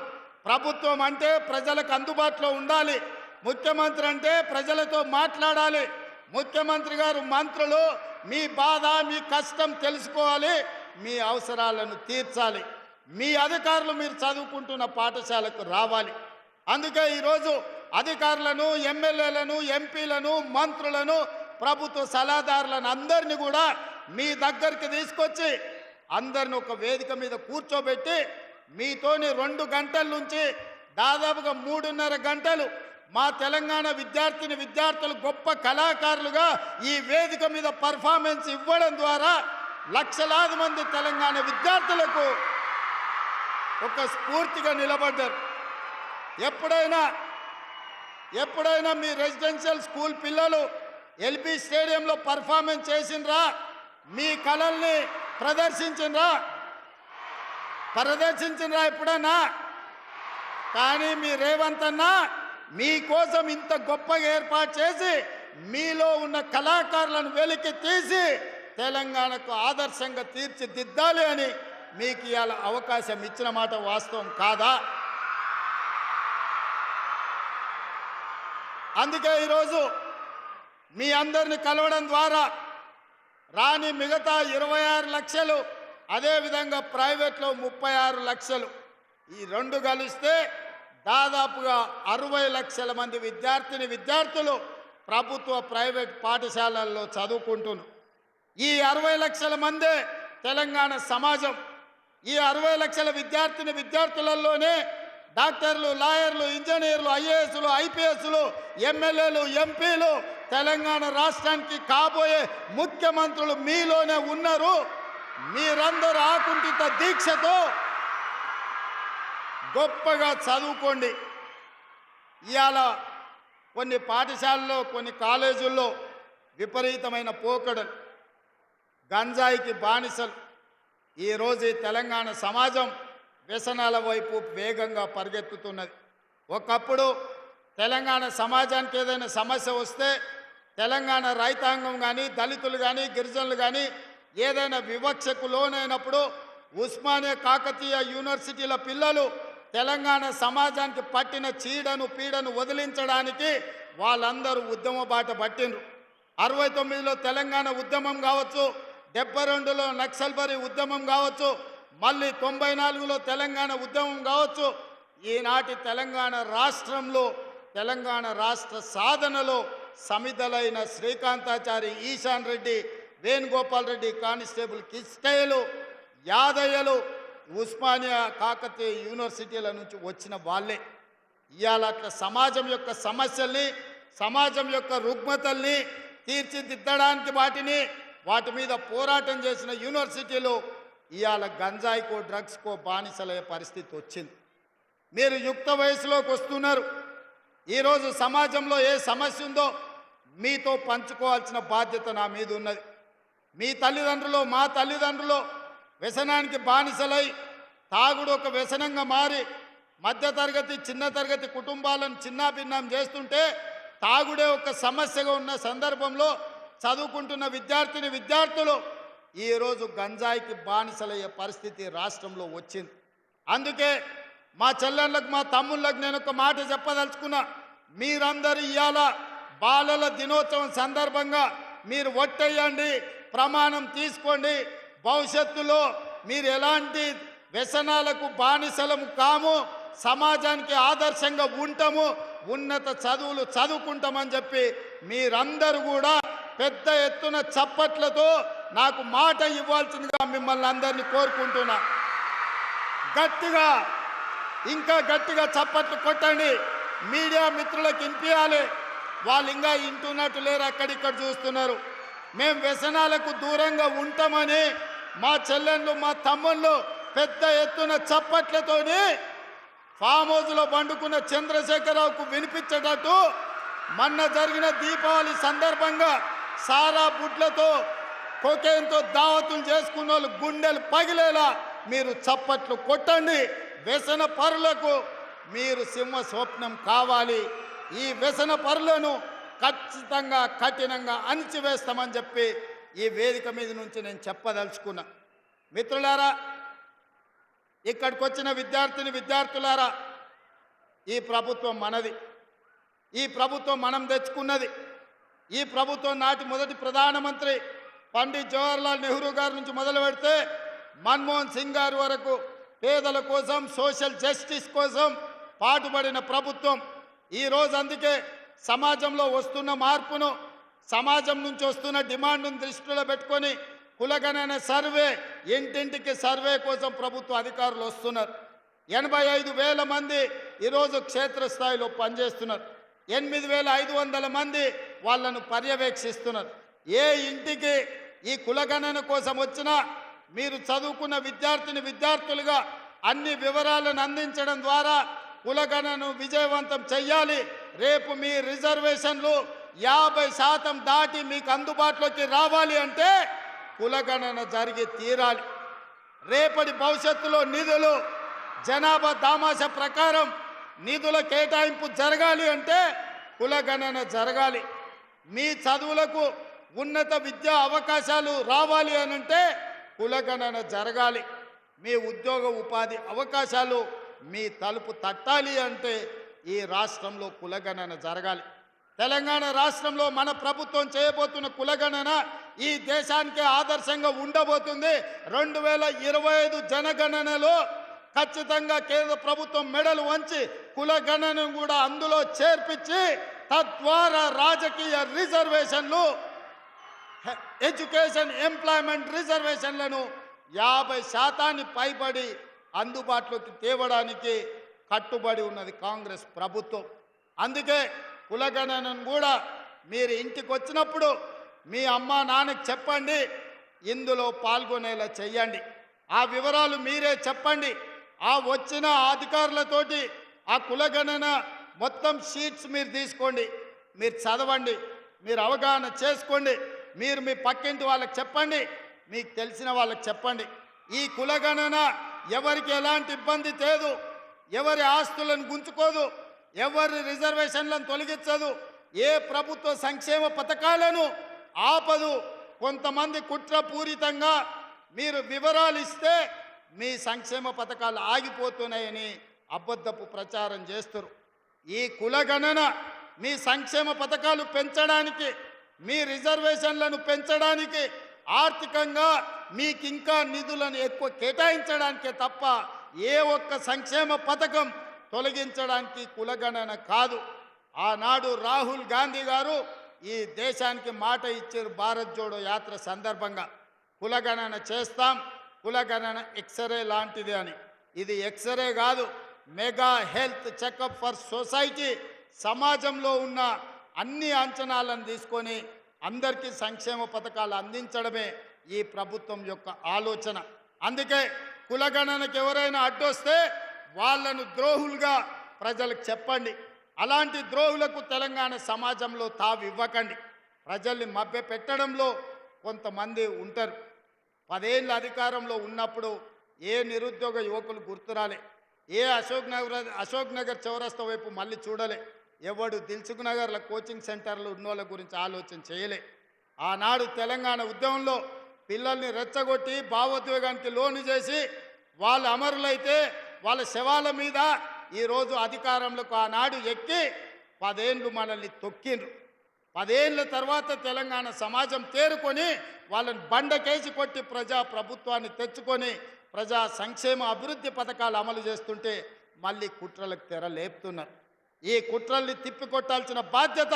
ప్రభుత్వం అంటే ప్రజలకు అందుబాటులో ఉండాలి. ముఖ్యమంత్రి అంటే ప్రజలతో మాట్లాడాలి. ముఖ్యమంత్రి గారు మంత్రులు మీ బాధ, మీ కష్టం తెలుసుకోవాలి, మీ అవసరాలను తీర్చాలి. మీ అధికారులు మీరు చదువుకుంటున్న పాఠశాలకు రావాలి. అందుకే ఈరోజు అధికారులను, ఎమ్మెల్యేలను, ఎంపీలను, మంత్రులను, ప్రభుత్వ సలహాదారులను అందరినీ కూడా మీ దగ్గరికి తీసుకొచ్చి అందరిని ఒక వేదిక మీద కూర్చోబెట్టి మీతోని 2 గంటల నుంచి దాదాపుగా 3.5 గంటలు మా తెలంగాణ విద్యార్థులు గొప్ప కళాకారులుగా ఈ వేదిక మీద పర్ఫార్మెన్స్ ఇవ్వడం ద్వారా లక్షలాది మంది తెలంగాణ విద్యార్థులకు ఒక స్ఫూర్తిగా నిలబడ్డారు. ఎప్పుడైనా మీ రెసిడెన్షియల్ స్కూల్ పిల్లలు ఎల్బీ స్టేడియంలో పర్ఫార్మెన్స్ చేసిండ్రా? మీ కళల్ని ప్రదర్శించిండ్రా ఎప్పుడన్నా? కానీ మీ రేవంత్ అన్న మీకోసం ఇంత గొప్పగా ఏర్పాటు చేసి మీలో ఉన్న కళాకారులను వెలికి తీసి తెలంగాణకు ఆదర్శంగా తీర్చిదిద్దాలి అని మీకు ఇవాళ అవకాశం ఇచ్చిన మాట వాస్తవం కాదా? అందుకే ఈరోజు మీ అందరిని కలవడం ద్వారా రాని మిగతా 26 లక్షలు, అదేవిధంగా ప్రైవేట్లో 36 లక్షలు, ఈ 2 కలిస్తే దాదాపుగా 60 లక్షల మంది విద్యార్థులు ప్రభుత్వ ప్రైవేట్ పాఠశాలల్లో చదువుకుంటున్నారు. ఈ 60 లక్షల మందే తెలంగాణ సమాజం. ఈ 60 లక్షల విద్యార్థులలోనే డాక్టర్లు, లాయర్లు, ఇంజనీర్లు, ఐఏఎస్లు, ఐపీఎస్లు, ఎమ్మెల్యేలు, ఎంపీలు, తెలంగాణ రాష్ట్రానికి కాబోయే ముఖ్యమంత్రులు మీలోనే ఉన్నారు. మీరందరూ ఆకుంఠిత దీక్షతో గొప్పగా చదువుకోండి. ఇవాళ కొన్ని పాఠశాలల్లో, కొన్ని కాలేజీల్లో విపరీతమైన పోకడలు, గంజాయికి బానిసలు. ఈరోజు తెలంగాణ సమాజం వ్యసనాల వైపు వేగంగా పరిగెత్తుతున్నది. ఒకప్పుడు తెలంగాణ సమాజానికి ఏదైనా సమస్య వస్తే తెలంగాణ రైతాంగం కానీ దళితులు కానీ గిరిజనులు కానీ ఏదైనా వివక్షకు లోనైనప్పుడు ఉస్మానియా కాకతీయ యూనివర్సిటీల పిల్లలు తెలంగాణ సమాజానికి పట్టిన చీడను పీడను వదిలించడానికి వాళ్ళందరూ ఉద్యమ బాట పట్టిండ్రు. 69లో తెలంగాణ ఉద్యమం కావచ్చు, 72లో నక్సల్బరీ ఉద్యమం కావచ్చు, మళ్ళీ 94లో తెలంగాణ ఉద్యమం కావచ్చు. ఈనాటి తెలంగాణ రాష్ట్రంలో తెలంగాణ రాష్ట్ర సాధనలో సమిధలైన శ్రీకాంతాచారి, ఈశాన్ రెడ్డి, వేణుగోపాల్ రెడ్డి, కానిస్టేబుల్ కిష్టయ్యలు, యాదయ్యలు ఉస్మానియా కాకతీయ యూనివర్సిటీల నుంచి వచ్చిన వాళ్ళే. ఇవాళ అట్లా సమాజం యొక్క సమస్యల్ని, సమాజం యొక్క రుగ్మతల్ని తీర్చిదిద్దడానికి వాటి మీద పోరాటం చేసిన యూనివర్సిటీలు ఇవాళ గంజాయికో డ్రగ్స్కో బానిసలయ్యే పరిస్థితి వచ్చింది. మీరు యుక్త వయసులోకి వస్తున్నారు. ఈరోజు సమాజంలో ఏ సమస్య ఉందో మీతో పంచుకోవాల్సిన బాధ్యత నా మీద ఉన్నది. మీ తల్లిదండ్రులు, మా తల్లిదండ్రులు వ్యసనానికి బానిసలై తాగుడు ఒక వ్యసనంగా మారి మధ్యతరగతి చిన్న తరగతి కుటుంబాలను చిన్నాభిన్నం చేస్తుంటే తాగుడే ఒక సమస్యగా ఉన్న సందర్భంలో చదువుకుంటున్న విద్యార్థులు ఈరోజు గంజాయికి బానిసలయ్యే పరిస్థితి రాష్ట్రంలో వచ్చింది. అందుకే మా చెల్లెళ్ళకు, మా తమ్ముళ్ళకు నేను ఒక మాట చెప్పదలుచుకున్నా. మీరందరూ ఇవాళ బాలల దినోత్సవం సందర్భంగా మీరు ఒట్టేయండి, ప్రమాణం తీసుకోండి. భవిష్యత్తులో మీరు ఎలాంటి వ్యసనాలకు బానిసలము కాము, సమాజానికి ఆదర్శంగా ఉంటాము, ఉన్నత చదువులు చదువుకుంటామని చెప్పి మీరందరూ కూడా పెద్ద ఎత్తున చప్పట్లతో నాకు మాట ఇవ్వాల్సిందిగా మిమ్మల్ని అందరినీ కోరుకుంటున్నా. గట్టిగా, ఇంకా గట్టిగా చప్పట్లు కొట్టండి. మీడియా మిత్రులకు వినిపించాలి. వాళ్ళు ఇంకా వింటున్నట్టు లేరు, అక్కడిక్కడ చూస్తున్నారు. మేము వ్యసనాలకు దూరంగా ఉంటామని మా చెల్లెళ్ళు, మా తమ్ముళ్ళు పెద్ద ఎత్తున చప్పట్లతోని ఫామ్ హౌస్లో పండుకున్న చంద్రశేఖరరావుకు వినిపించేటట్టు మొన్న జరిగిన దీపావళి సందర్భంగా సారా బుట్లతో కొకేన్తో దావతులు చేసుకున్న వాళ్ళు గుండెలు పగిలేలా మీరు చప్పట్లు కొట్టండి. వ్యసన పరులకు మీరు సింహ స్వప్నం కావాలి. ఈ వ్యసన పరులను ఖచ్చితంగా కఠినంగా అణిచివేస్తామని చెప్పి ఈ వేదిక మీద నుంచి నేను చెప్పదలుచుకున్నా. మిత్రులారా, ఇక్కడికి వచ్చిన విద్యార్థులారా, ఈ ప్రభుత్వం మనది. ఈ ప్రభుత్వం మనం తెచ్చుకున్నది. ఈ ప్రభుత్వం నాటి మొదటి ప్రధానమంత్రి పండిత్ జవహర్లాల్ నెహ్రూ గారి నుంచి మొదలు పెడితే మన్మోహన్ సింగ్ గారి వరకు పేదల కోసం, సోషల్ జస్టిస్ కోసం పాటుపడిన ప్రభుత్వం. ఈరోజు అందుకే సమాజంలో వస్తున్న మార్పును, సమాజం నుంచి వస్తున్న డిమాండ్ను దృష్టిలో పెట్టుకొని కులగణన సర్వే, ఇంటింటికి సర్వే కోసం ప్రభుత్వ అధికారులు వస్తున్నారు. 85,000 మంది ఈరోజు క్షేత్రస్థాయిలో పనిచేస్తున్నారు. 8,500 మంది వాళ్ళను పర్యవేక్షిస్తున్నారు. ఏ ఇంటికి ఈ కులగణన కోసం వచ్చినా మీరు చదువుకున్న విద్యార్థులుగా అన్ని వివరాలను అందించడం ద్వారా కులగణను విజయవంతం చెయ్యాలి. రేపు మీ రిజర్వేషన్లు 50% దాటి మీకు అందుబాటులోకి రావాలి అంటే కులగణన జరిగి తీరాలి. రేపటి భవిష్యత్తులో నిధులు జనాభా దామాషా ప్రకారం నిధుల కేటాయింపు జరగాలి అంటే కులగణన జరగాలి. మీ చదువులకు ఉన్నత విద్యా అవకాశాలు రావాలి అనంటే కులగణన జరగాలి. మీ ఉద్యోగ ఉపాధి అవకాశాలు మీ తలుపు తట్టాలి అంటే ఈ రాష్ట్రంలో కులగణన జరగాలి. తెలంగాణ రాష్ట్రంలో మన ప్రభుత్వం చేయబోతున్న కులగణన ఈ దేశానికే ఆదర్శంగా ఉండబోతుంది. 2025 జనగణనలో ఖచ్చితంగా కేంద్ర ప్రభుత్వం మెడలు వంచి కులగణనను కూడా అందులో చేర్పించి తద్వారా రాజకీయ రిజర్వేషన్లు, ఎడ్యుకేషన్, ఎంప్లాయ్మెంట్ రిజర్వేషన్లను 50% పైబడి అందుబాటులోకి తేవడానికి కట్టుబడి ఉన్నది కాంగ్రెస్ ప్రభుత్వం. అందుకే కులగణనను కూడా మీరు ఇంటికి వచ్చినప్పుడు మీ అమ్మ నాన్నకి చెప్పండి, ఇందులో పాల్గొనేలా చెయ్యండి. ఆ వివరాలు మీరే చెప్పండి. ఆ వచ్చిన అధికారులతోటి ఆ కులగణన మొత్తం షీట్స్ మీరు తీసుకోండి, మీరు చదవండి, మీరు అవగాహన చేసుకోండి. మీరు మీ పక్కింటి వాళ్ళకి చెప్పండి, మీకు తెలిసిన వాళ్ళకి చెప్పండి. ఈ కులగణన ఎవరికి ఎలాంటి ఇబ్బంది తేదు, ఎవరి ఆస్తులను గుంచుకోదు. ఎవరి రిజర్వేషన్లను తొలగించదు, ఏ ప్రభుత్వ సంక్షేమ పథకాలను ఆపదు. కొంతమంది కుట్రపూరితంగా మీరు వివరాలు ఇస్తే మీ సంక్షేమ పథకాలు ఆగిపోతున్నాయని అబద్ధపు ప్రచారం చేస్తారు. ఈ కులగణన మీ సంక్షేమ పథకాలు పెంచడానికి, మీ రిజర్వేషన్లను పెంచడానికి, ఆర్థికంగా మీకు ఇంకా నిధులను ఎక్కువ కేటాయించడానికే తప్ప ఏ ఒక్క సంక్షేమ పథకం తొలగించడానికి కులగణన కాదు. ఆనాడు రాహుల్ గాంధీ గారు ఈ దేశానికి మాట ఇచ్చారు. భారత్ జోడో యాత్ర సందర్భంగా కులగణన చేస్తాం, కులగణన ఎక్స్రే లాంటిది అని. ఇది ఎక్స్రే కాదు, mega health checkup for society. సమాజంలో ఉన్న అన్ని అంచనాలను తీసుకొని అందరికీ సంక్షేమ పథకాలు అందించడమే ఈ ప్రభుత్వం యొక్క ఆలోచన. అందుకే కులగణనకు ఎవరైనా అడ్డొస్తే వాళ్ళను ద్రోహులుగా ప్రజలకు చెప్పండి. అలాంటి ద్రోహులకు తెలంగాణ సమాజంలో తావివ్వకండి. ప్రజల్ని మభ్య పెట్టడంలో కొంతమంది ఉంటారు. 10 ఏళ్ళ అధికారంలో ఉన్నప్పుడు ఏ నిరుద్యోగ యువకులు గుర్తురాలే, ఏ అశోక్ నగర్ చౌరస్తా వైపు మళ్ళీ చూడలే, ఎవడు దిల్సుఖ్ నగర్ల కోచింగ్ సెంటర్లు ఉన్నోళ్ళ గురించి ఆలోచన చేయలే. ఆనాడు తెలంగాణ ఉద్యమంలో పిల్లల్ని రెచ్చగొట్టి భావోద్వేగానికి లోను చేసి వాళ్ళు అమరులైతే వాళ్ళ శవాల మీద ఈరోజు అధికారంలోకి ఆనాడు ఎక్కి 10 ఏళ్ళు మనల్ని తొక్కిండ్రు. 10 ఏళ్ళ తర్వాత తెలంగాణ సమాజం తేరుకొని వాళ్ళని బండకేసి కొట్టి ప్రజా ప్రభుత్వాన్ని తెచ్చుకొని ప్రజా సంక్షేమ అభివృద్ధి పథకాలు అమలు చేస్తుంటే మళ్ళీ కుట్రలకు తెర లేపుతున్నారు. ఈ కుట్రల్ని తిప్పికొట్టాల్సిన బాధ్యత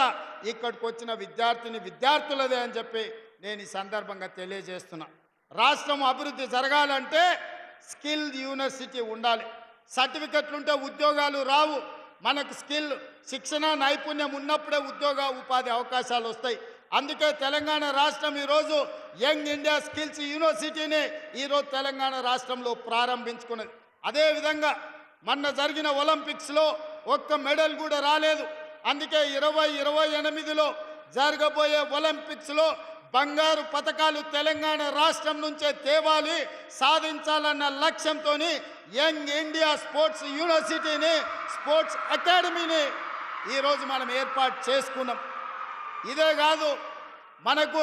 ఇక్కడికి వచ్చిన విద్యార్థులదే అని చెప్పి నేను ఈ సందర్భంగా తెలియజేస్తున్నా. రాష్ట్రం అభివృద్ధి జరగాలంటే స్కిల్ యూనివర్సిటీ ఉండాలి. సర్టిఫికెట్లు ఉంటే ఉద్యోగాలు రావు. మనకు స్కిల్, శిక్షణ, నైపుణ్యం ఉన్నప్పుడే ఉపాధి అవకాశాలు వస్తాయి. అందుకే తెలంగాణ రాష్ట్రం ఈరోజు యంగ్ ఇండియా స్కిల్స్ యూనివర్సిటీని ఈరోజు తెలంగాణ రాష్ట్రంలో ప్రారంభించుకున్నది. అదేవిధంగా మొన్న జరిగిన ఒలింపిక్స్లో ఒక్క మెడల్ కూడా రాలేదు. అందుకే 2028లో జరగబోయే ఒలింపిక్స్లో బంగారు పథకాలు తెలంగాణ రాష్ట్రం నుంచే తేవాలి, సాధించాలన్న లక్ష్యంతో యంగ్ ఇండియా స్పోర్ట్స్ యూనివర్సిటీని, స్పోర్ట్స్ అకాడమీని ఈరోజు మనం ఏర్పాటు చేసుకున్నాం. ఇదే కాదు, మనకు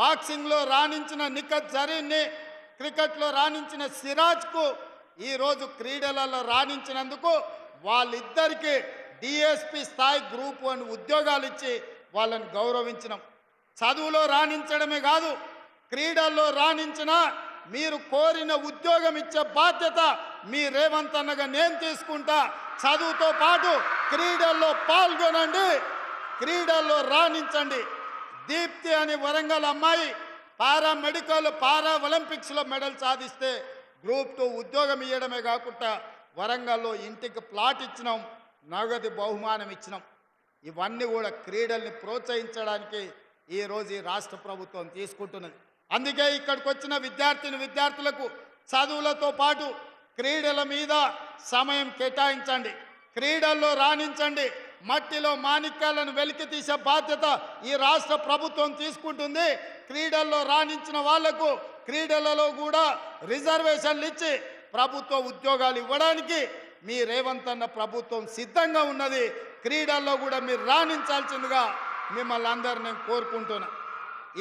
బాక్సింగ్లో రాణించిన నిఖత్ జరీన్ని, క్రికెట్లో రాణించిన సిరాజ్కు ఈరోజు క్రీడలలో రాణించినందుకు వాళ్ళిద్దరికీ డిఎస్పి స్థాయి గ్రూప్ 1 ఉద్యోగాలు ఇచ్చి వాళ్ళని గౌరవించినాం. చదువులో రాణించడమే కాదు, క్రీడల్లో రాణించిన మీరు కోరిన ఉద్యోగం ఇచ్చే బాధ్యత మీ రేవంత్ అన్నగా నేను తీసుకుంటా. చదువుతో పాటు క్రీడల్లో పాల్గొనండి, క్రీడల్లో రాణించండి. దీప్తి అని వరంగల్ అమ్మాయి పారా ఒలింపిక్స్లో మెడల్ సాధిస్తే గ్రూప్ 2 ఉద్యోగం ఇవ్వడమే కాకుండా వరంగల్లో ఇంటికి ప్లాట్ ఇచ్చినాం, నగదు బహుమానం ఇచ్చినాం. ఇవన్నీ కూడా క్రీడల్ని ప్రోత్సహించడానికి ఈరోజు ఈ రాష్ట్ర ప్రభుత్వం తీసుకుంటున్నది. అందుకే ఇక్కడికి వచ్చిన విద్యార్థులకు చదువులతో పాటు క్రీడల మీద సమయం కేటాయించండి, క్రీడల్లో రాణించండి. మట్టిలో మాణిక్యాలను వెలికి తీసే బాధ్యత ఈ రాష్ట్ర ప్రభుత్వం తీసుకుంటుంది. క్రీడల్లో రాణించిన వాళ్లకు క్రీడలలో కూడా రిజర్వేషన్లు ఇచ్చి ప్రభుత్వ ఉద్యోగాలు ఇవ్వడానికి మీ రేవంత్ అన్న ప్రభుత్వం సిద్ధంగా ఉన్నది. క్రీడల్లో కూడా మీరు రాణించాల్సిందిగా మిమ్మల్ని అందరూ నేను కోరుకుంటున్నా.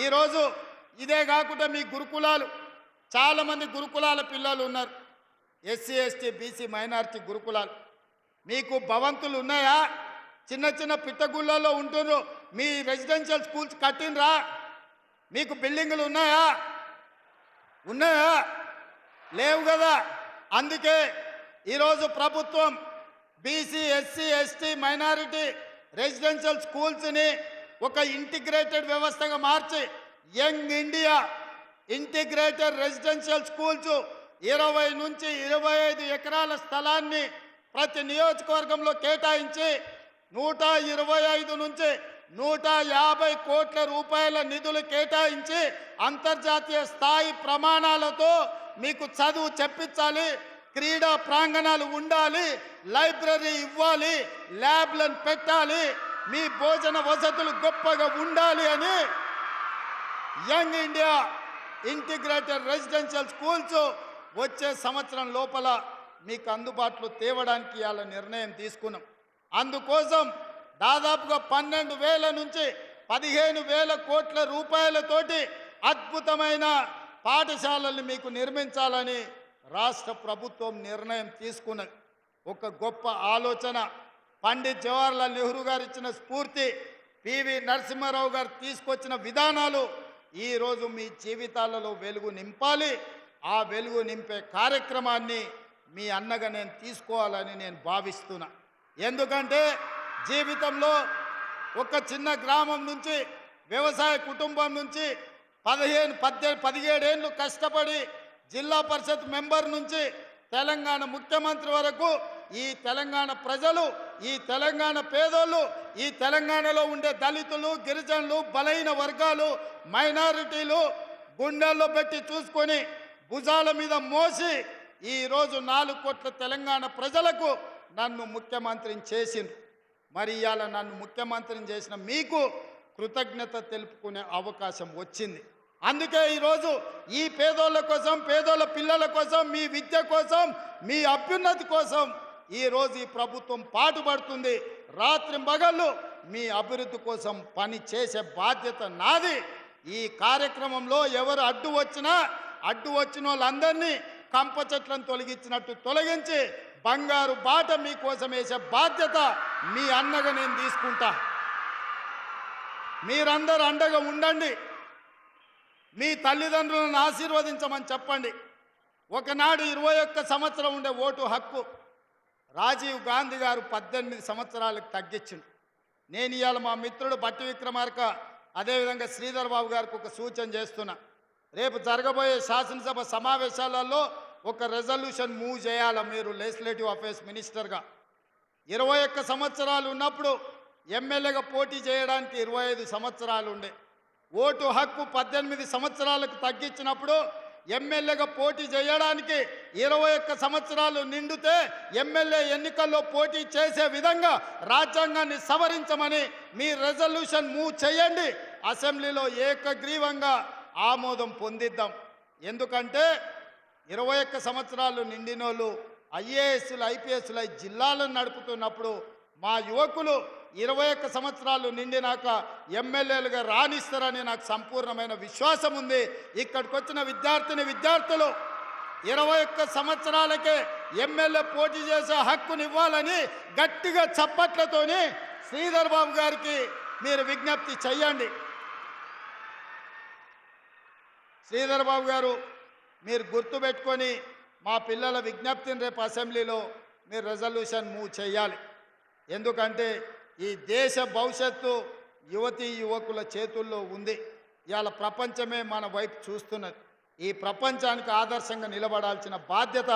ఈరోజు ఇదే కాకుండా మీ గురుకులాలు, చాలామంది గురుకులాల పిల్లలు ఉన్నారు, ఎస్సీ ఎస్టీ బీసీ మైనారిటీ గురుకులాలు. మీకు భవంతులు ఉన్నాయా? చిన్న చిన్న పిట్టగుళ్ళలో ఉంటున్నారు. మీ రెసిడెన్షియల్ స్కూల్స్ కట్టినరా? మీకు బిల్డింగులు ఉన్నాయా? లేవు కదా. అందుకే ఈరోజు ప్రభుత్వం BC SC ST minority residential స్కూల్స్ని ఒక ఇంటిగ్రేటెడ్ వ్యవస్థగా మార్చి young India integrated residential schools 20 నుంచి 25 ఎకరాల స్థలాన్ని ప్రతి నియోజకవర్గంలో కేటాయించి 125 నుంచి 150 కోట్ల రూపాయల నిధులు కేటాయించి అంతర్జాతీయ స్థాయి ప్రమాణాలతో మీకు చదువు చెప్పించాలి, క్రీడా ప్రాంగణాలు ఉండాలి, లైబ్రరీ ఇవ్వాలి, ల్యాబ్లను పెట్టాలి, మీ భోజన వసతులు గొప్పగా ఉండాలి అని young India integrated residential schools వచ్చే సంవత్సరం లోపల మీకు అందుబాటులో తేవడానికి ఇవాళ నిర్ణయం తీసుకున్నాం. అందుకోసం దాదాపుగా 12,000 నుంచి 15,000 కోట్ల రూపాయలతోటి అద్భుతమైన పాఠశాలల్ని మీకు నిర్మించాలని రాష్ట్ర ప్రభుత్వం నిర్ణయం తీసుకున్నది. ఒక గొప్ప ఆలోచన. పండిత్ జవహర్లాల్ నెహ్రూ గారు ఇచ్చిన స్ఫూర్తి, పివి నరసింహారావు గారు తీసుకొచ్చిన విధానాలు ఈరోజు మీ జీవితాలలో వెలుగు నింపాలి. ఆ వెలుగు నింపే కార్యక్రమాన్ని మీ అన్నగా నేను తీసుకోవాలని నేను భావిస్తున్నా. ఎందుకంటే జీవితంలో ఒక చిన్న గ్రామం నుంచి, వ్యవసాయ కుటుంబం నుంచి 17 ఏళ్ళు కష్టపడి జిల్లా పరిషత్ మెంబర్ నుంచి తెలంగాణ ముఖ్యమంత్రి వరకు ఈ తెలంగాణ ప్రజలు, ఈ తెలంగాణ పేదోళ్ళు, ఈ తెలంగాణలో ఉండే దళితులు, గిరిజనులు, బలహీన వర్గాలు, మైనారిటీలు గుండెల్లో పెట్టి చూసుకొని భుజాల మీద మోసి ఈరోజు 4 కోట్ల తెలంగాణ ప్రజలకు నన్ను ముఖ్యమంత్రిని చేసింది. మరి ఇవాళ నన్ను ముఖ్యమంత్రిని చేసిన మీకు కృతజ్ఞత తెలుపుకునే అవకాశం వచ్చింది. అందుకే ఈరోజు ఈ పేదోళ్ళ కోసం, పేదోళ్ళ పిల్లల కోసం, మీ విద్య కోసం, మీ అభ్యున్నతి కోసం ఈరోజు ఈ ప్రభుత్వం పాటుపడుతుంది. రాత్రి మగళ్ళు మీ అభివృద్ధి కోసం పని చేసే బాధ్యత నాది. ఈ కార్యక్రమంలో ఎవరు అడ్డు వచ్చిన వాళ్ళందరినీ కంప చెట్లను తొలగించినట్టు తొలగించి బంగారు బాట మీకోసం వేసే బాధ్యత మీ అన్నగా నేను తీసుకుంటా. మీరందరూ అండగా ఉండండి. మీ తల్లిదండ్రులను ఆశీర్వదించమని చెప్పండి. ఒకనాడు 21 సంవత్సరం ఉండే ఓటు హక్కు రాజీవ్ గాంధీ గారు 18 సంవత్సరాలకు తగ్గించిండు. నేను ఇవాళ మా మిత్రుడు బట్టి విక్రమార్క, అదేవిధంగా శ్రీధర్ బాబు గారికి ఒక సూచన చేస్తున్నా. రేపు జరగబోయే శాసనసభ సమావేశాలలో ఒక రెజల్యూషన్ మూవ్ చేయాలి. మీరు లెజిస్లేటివ్ అఫేర్స్ మినిస్టర్గా 21 సంవత్సరాలు ఉన్నప్పుడు ఎమ్మెల్యేగా పోటీ చేయడానికి 25 సంవత్సరాలు ఉండే. ఓటు హక్కు 18 సంవత్సరాలకు తగ్గించినప్పుడు ఎమ్మెల్యేగా పోటీ చేయడానికి 21 సంవత్సరాలు నిండితే ఎమ్మెల్యే ఎన్నికల్లో పోటీ చేసే విధంగా రాజ్యాంగాన్ని సవరించమని మీ రెజల్యూషన్ మూవ్ చేయండి. అసెంబ్లీలో ఏకగ్రీవంగా ఆమోదం పొందిద్దాం. ఎందుకంటే 21 సంవత్సరాలు నిండినోళ్ళు ఐఏఎస్లు, ఐపీఎస్లు జిల్లాలను నడుపుతున్నప్పుడు మా యువకులు 21 సంవత్సరాలు నిండినాక ఎమ్మెల్యేలుగా రాణిస్తారని నాకు సంపూర్ణమైన విశ్వాసం ఉంది. ఇక్కడికి వచ్చిన విద్యార్థులు 21 సంవత్సరాలకే ఎమ్మెల్యే పోటీ చేసే హక్కునివ్వాలని గట్టిగా చప్పట్లతోని శ్రీధర్ బాబు గారికి మీరు విజ్ఞప్తి చెయ్యండి. శ్రీధర్ బాబు గారు, మీరు గుర్తుపెట్టుకొని మా పిల్లల విజ్ఞప్తిని రేపు అసెంబ్లీలో మీరు రెజల్యూషన్ మూవ్ చేయాలి. ఎందుకంటే ఈ దేశ భవిష్యత్తు యువతీ యువకుల చేతుల్లో ఉంది. ఇవాళ ప్రపంచమే మన వైపు చూస్తున్నది. ఈ ప్రపంచానికి ఆదర్శంగా నిలబడాల్సిన బాధ్యత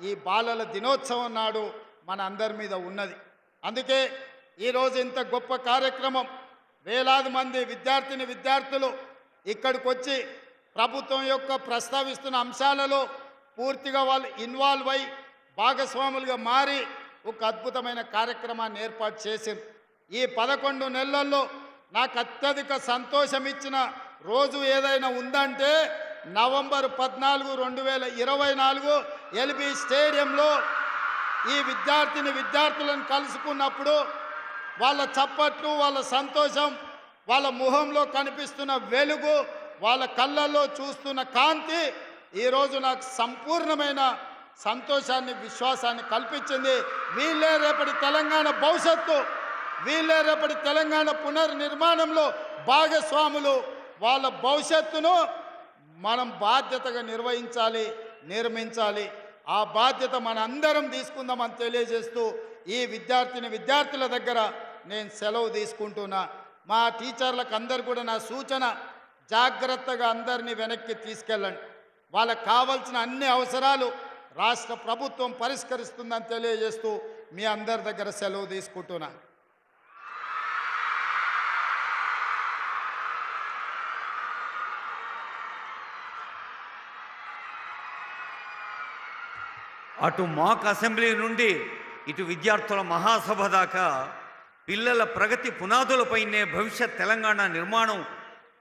ఈ బాలల దినోత్సవం నాడు మన అందరి మీద ఉన్నది. అందుకే ఈరోజు ఇంత గొప్ప కార్యక్రమం, వేలాది మంది విద్యార్థులు ఇక్కడికి వచ్చి ప్రభుత్వం యొక్క ప్రస్తావిస్తున్న అంశాలలో పూర్తిగా వాళ్ళు ఇన్వాల్వ్ అయి భాగస్వాములుగా మారి ఒక అద్భుతమైన కార్యక్రమాన్ని ఏర్పాటు చేసింది. ఈ 11 నెలల్లో నాకు అత్యధిక సంతోషం ఇచ్చిన రోజు ఏదైనా ఉందంటే నవంబర్ 14, 2024 ఎల్బీ స్టేడియంలో ఈ విద్యార్థులను కలుసుకున్నప్పుడు వాళ్ళ చప్పట్లు, వాళ్ళ సంతోషం, వాళ్ళ ముఖంలో కనిపిస్తున్న వెలుగు, వాళ్ళ కళ్ళల్లో చూస్తున్న కాంతి ఈరోజు నాకు సంపూర్ణమైన సంతోషాన్ని, విశ్వాసాన్ని కల్పించింది. వీళ్ళే రేపటి తెలంగాణ భవిష్యత్తు, వీళ్ళే రేపటి తెలంగాణ పునర్నిర్మాణంలో భాగస్వాములు. వాళ్ళ భవిష్యత్తును మనం బాధ్యతగా నిర్మించాలి. ఆ బాధ్యత మన అందరం తీసుకుందామని తెలియజేస్తూ ఈ విద్యార్థుల దగ్గర నేను సెలవు తీసుకుంటున్నా. మా టీచర్లకు అందరు కూడా నా సూచన, జాగ్రత్తగా అందరినీ వెనక్కి తీసుకెళ్ళండి. వాళ్ళకు కావాల్సిన అన్ని అవసరాలు రాష్ట్ర ప్రభుత్వం పరిష్కరిస్తుందని తెలియజేస్తూ మీ అందరి దగ్గర సెలవు తీసుకుంటున్నా. అటు మాక్ అసెంబ్లీ నుండి ఇటు విద్యార్థుల మహాసభ దాకా పిల్లల ప్రగతి పునాదులపైనే భవిష్యత్ తెలంగాణ నిర్మాణం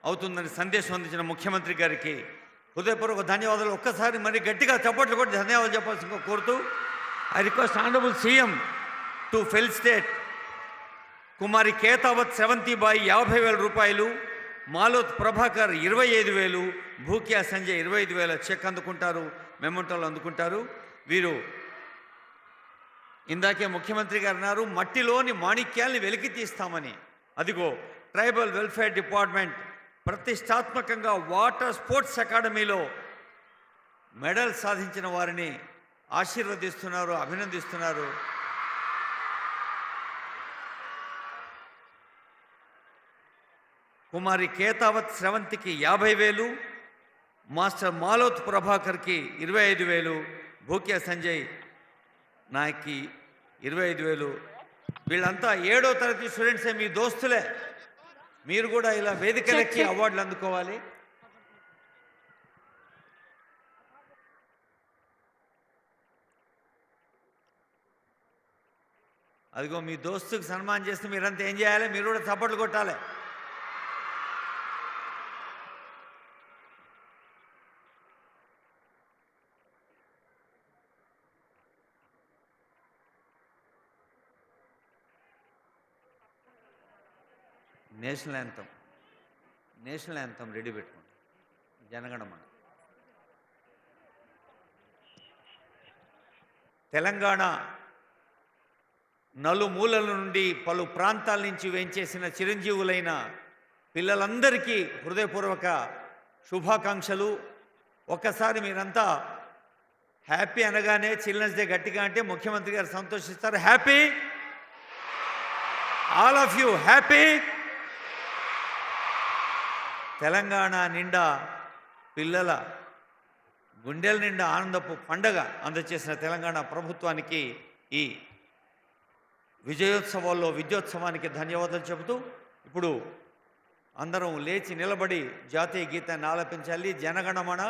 అవుతుందని సందేశం అందించిన ముఖ్యమంత్రి గారికి హృదయపూర్వక ధన్యవాదాలు. ఒక్కసారి మరి గట్టిగా చప్పట్లు కొట్టి ధన్యవాదాలు చెప్పాల్సిందిగా కోరుతూ I request honourable CM to felicitate కుమారి కేతావత్ శ్రవంతిబాయి 50,000 రూపాయలు, మాలోత్ ప్రభాకర్ 25,000, భూక్యా సంజయ్ 25,000 చెక్ అందుకుంటారు, మెమంటోలు అందుకుంటారు. వీరు ఇందాకే ముఖ్యమంత్రి గారు అన్నారు మట్టిలోని మాణిక్యాల్ని వెలికి తీస్తామని. అదిగో ట్రైబల్ వెల్ఫేర్ డిపార్ట్మెంట్ ప్రతిష్టాత్మకంగా వాటర్ స్పోర్ట్స్ అకాడమీలో మెడల్ సాధించిన వారిని ఆశీర్వదిస్తున్నారు, అభినందిస్తున్నారు. కుమారి కేతావత్ శ్రవంతికి 50,000, మాస్టర్ మాలోత్ ప్రభాకర్కి 25,000, భూక్యా సంజయ్ నాయక్కి 25,000. వీళ్ళంతా 7వ తరగతి స్టూడెంట్సే, మీ దోస్తులే. మీరు కూడా ఇలా వేదికలెక్కి అవార్డులు అందుకోవాలి. అదిగో మీ దోస్తుకు సన్మానం చేస్తే మీరంతా ఏం చేయాలి? మీరు కూడా చప్పట్లు కొట్టాలి. నేషనల్ యాంథమ్ రెడీ పెట్టుకోండి. జనగణమన. తెలంగాణ నలుమూలల నుండి పలు ప్రాంతాల నుంచి వేంచేసిన చిరంజీవులైన పిల్లలందరికీ హృదయపూర్వక శుభాకాంక్షలు. ఒక్కసారి మీరంతా హ్యాపీ అనగానే చిల్డ్రన్స్ డే గట్టిగా అంటే ముఖ్యమంత్రి గారు సంతోషిస్తారు. Happy, all of you happy. Telangana నిండా పిల్లల గుండెల నిండా ఆనందపు పండగ అందచేసిన తెలంగాణ ప్రభుత్వానికి ఈ విజయోత్సవాల్లో విద్యోత్సవానికి ధన్యవాదాలు చెబుతూ ఇప్పుడు అందరం లేచి నిలబడి జాతీయ గీతాన్ని ఆలపించాలి. జనగణమన.